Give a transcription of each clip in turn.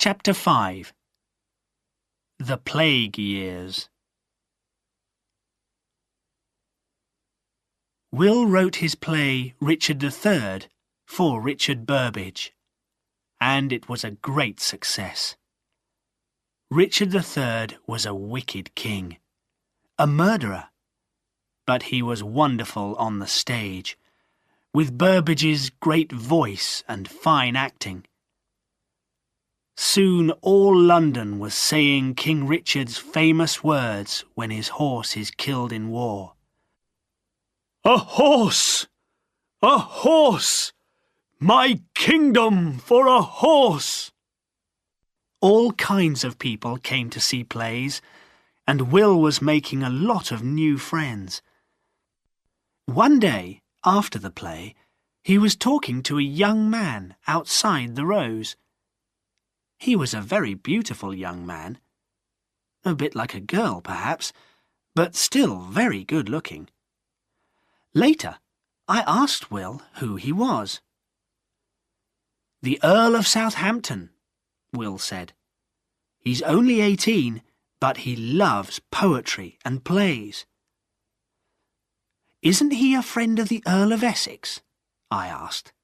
Chapter 5. The Plague Years. Will wrote his play Richard III for Richard Burbage, and it was a great success. Richard III was a wicked king, a murderer, but he was wonderful on the stage, with Burbage's great voice and fine acting. Soon all London was saying King Richard's famous words when his horse is killed in war. "A horse! A horse! My kingdom for a horse!" All kinds of people came to see plays, and Will was making a lot of new friends. One day, after the play, he was talking to a young man outside the Rose. He was a very beautiful young man, a bit like a girl perhaps, but still very good-looking. Later, I asked Will who he was. "The Earl of Southampton," Will said. "He's only 18, but he loves poetry and plays." "Isn't he a friend of the Earl of Essex?" I asked.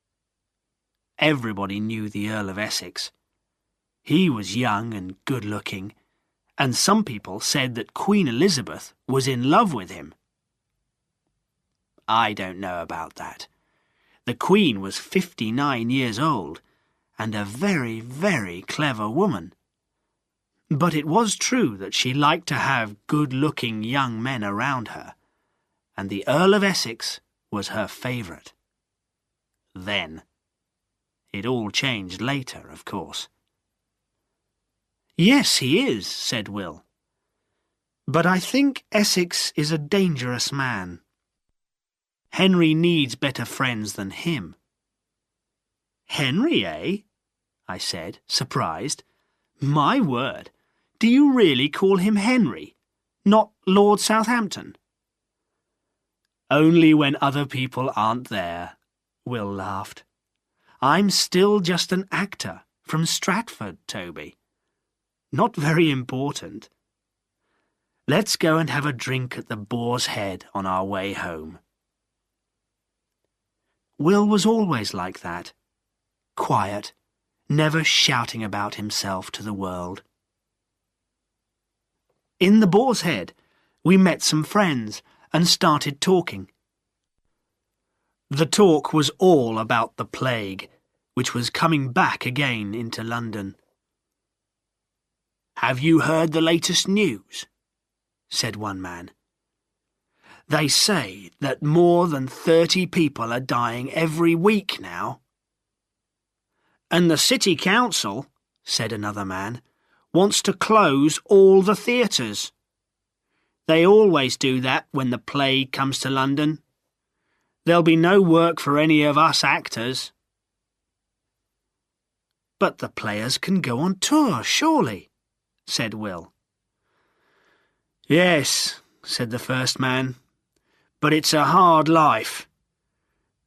Everybody knew the Earl of Essex. He was young and good-looking, and some people said that Queen Elizabeth was in love with him. I don't know about that. The Queen was 59 years old, and a very, very clever woman. But it was true that she liked to have good-looking young men around her, and the Earl of Essex was her favourite. Then. It all changed later, of course. "Yes, he is," said Will. "But I think Essex is a dangerous man. Henry needs better friends than him." "Henry, eh?" I said, surprised. "My word, do you really call him Henry, not Lord Southampton?" "Only when other people aren't there," Will laughed. "I'm still just an actor from Stratford, Toby. Not very important. Let's go and have a drink at the Boar's Head on our way home." Will was always like that, quiet, never shouting about himself to the world. In the Boar's Head, we met some friends and started talking. The talk was all about the plague, which was coming back again into London. "Have you heard the latest news?" said one man. "They say that more than 30 people are dying every week now." "And the City Council," said another man, "wants to close all the theatres. They always do that when the plague comes to London. There'll be no work for any of us actors." "But the players can go on tour, surely?" said Will. "Yes," said the first man, "but it's a hard life.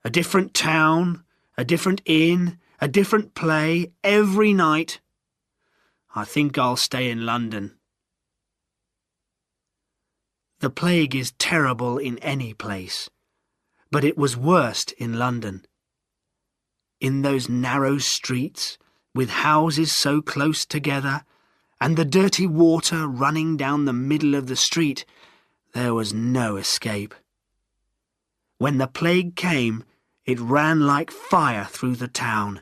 A different town, a different inn, a different play every night. I think I'll stay in London." The plague is terrible in any place, but it was worst in London. In those narrow streets, with houses so close together, and the dirty water running down the middle of the street, there was no escape. When the plague came, it ran like fire through the town.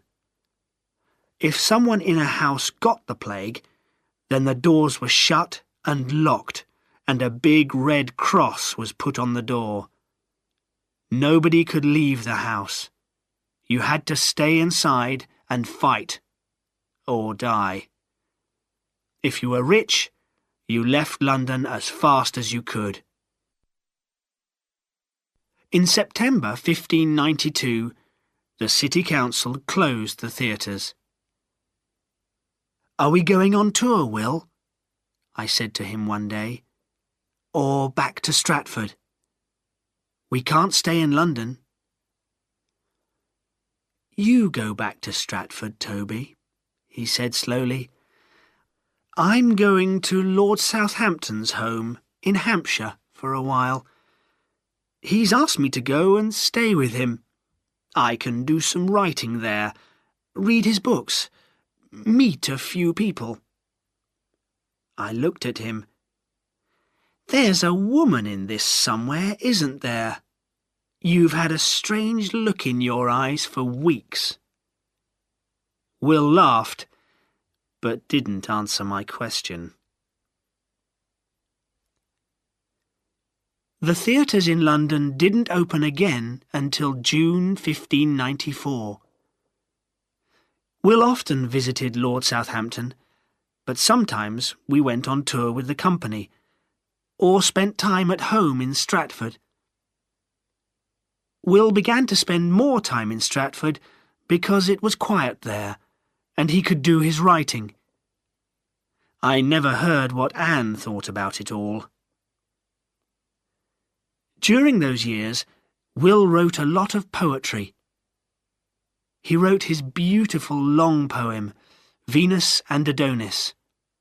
If someone in a house got the plague, then the doors were shut and locked, and a big red cross was put on the door. Nobody could leave the house. You had to stay inside and fight, or die. If you were rich, you left London as fast as you could. In September 1592, the City Council closed the theatres. "Are we going on tour, Will?" I said to him one day. "Or back to Stratford? We can't stay in London." "You go back to Stratford, Toby," he said slowly. I'm going to Lord Southampton's home in Hampshire for a while. He's asked me to go and stay with him. I can do some writing there, read his books, meet a few people." I looked at him. "There's a woman in this somewhere, isn't there? You've had a strange look in your eyes for weeks." Will laughed, but didn't answer my question. The theatres in London didn't open again until June 1594. Will often visited Lord Southampton, but sometimes we went on tour with the company, or spent time at home in Stratford. Will began to spend more time in Stratford because it was quiet there, and he could do his writing. I never heard what Anne thought about it all. During those years, Will wrote a lot of poetry. He wrote his beautiful long poem, Venus and Adonis,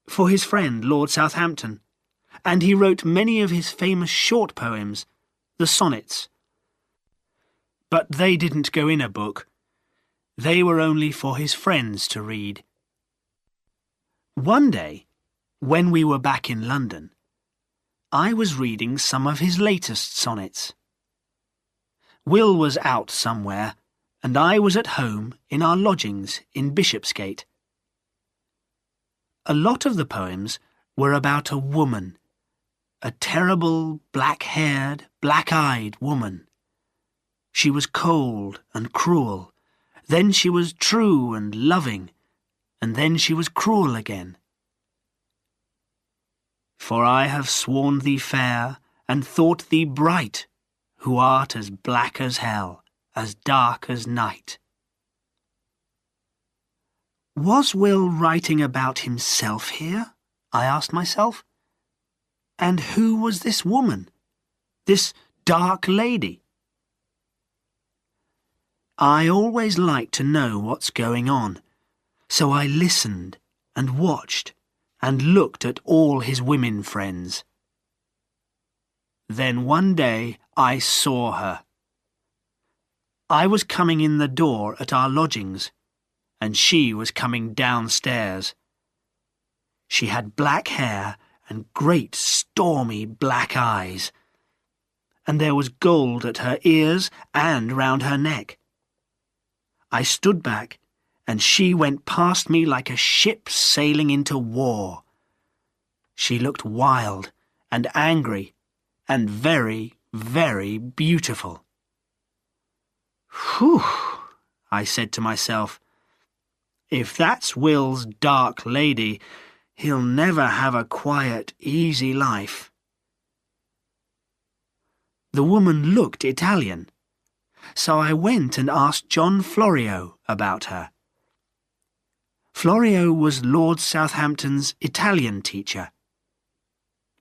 for his friend Lord Southampton, and he wrote many of his famous short poems, the sonnets. But they didn't go in a book. They were only for his friends to read. One day, when we were back in London, I was reading some of his latest sonnets. Will was out somewhere, and I was at home in our lodgings in Bishopsgate. A lot of the poems were about a woman, a terrible, black-haired, black-eyed woman. She was cold and cruel, then she was true and loving, and then she was cruel again. For I have sworn thee fair, and thought thee bright, who art as black as hell, as dark as night. Was Will writing about himself here? I asked myself. And who was this woman, this dark lady? I always like to know what's going on, so I listened and watched and looked at all his women friends. Then one day I saw her. I was coming in the door at our lodgings, and she was coming downstairs. She had black hair and great stormy black eyes, and there was gold at her ears and round her neck. I stood back, and she went past me like a ship sailing into war. She looked wild and angry and very, very beautiful. "Whew," I said to myself. "If that's Will's dark lady, he'll never have a quiet, easy life." The woman looked Italian, so I went and asked John Florio about her. Florio was Lord Southampton's Italian teacher.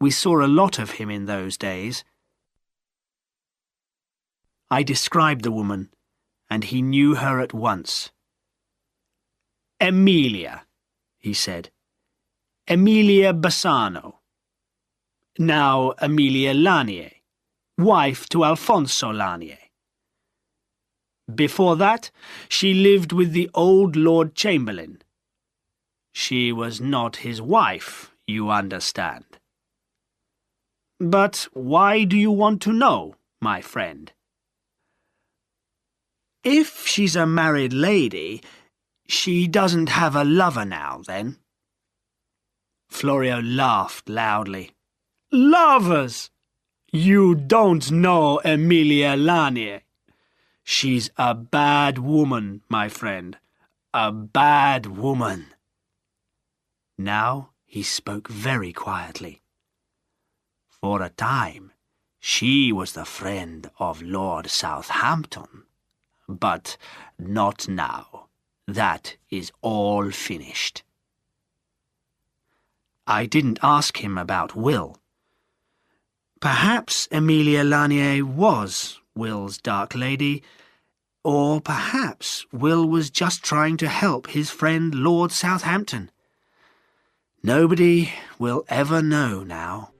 We saw a lot of him in those days. I described the woman, and he knew her at once. "Emilia," he said. "Emilia Bassano. Now Emilia Lanier, wife to Alfonso Lanier. Before that, she lived with the old Lord Chamberlain. She was not his wife, you understand. But why do you want to know, my friend?" "If she's a married lady, she doesn't have a lover now, then?" Florio laughed loudly. "Lovers! You don't know Emilia Lanier. She's a bad woman, my friend. A bad woman." Now he spoke very quietly. "For a time, she was the friend of Lord Southampton. But not now. That is all finished." I didn't ask him about Will. Perhaps Emilia Lanier was Will's dark lady, or perhaps Will was just trying to help his friend Lord Southampton. Nobody will ever know now.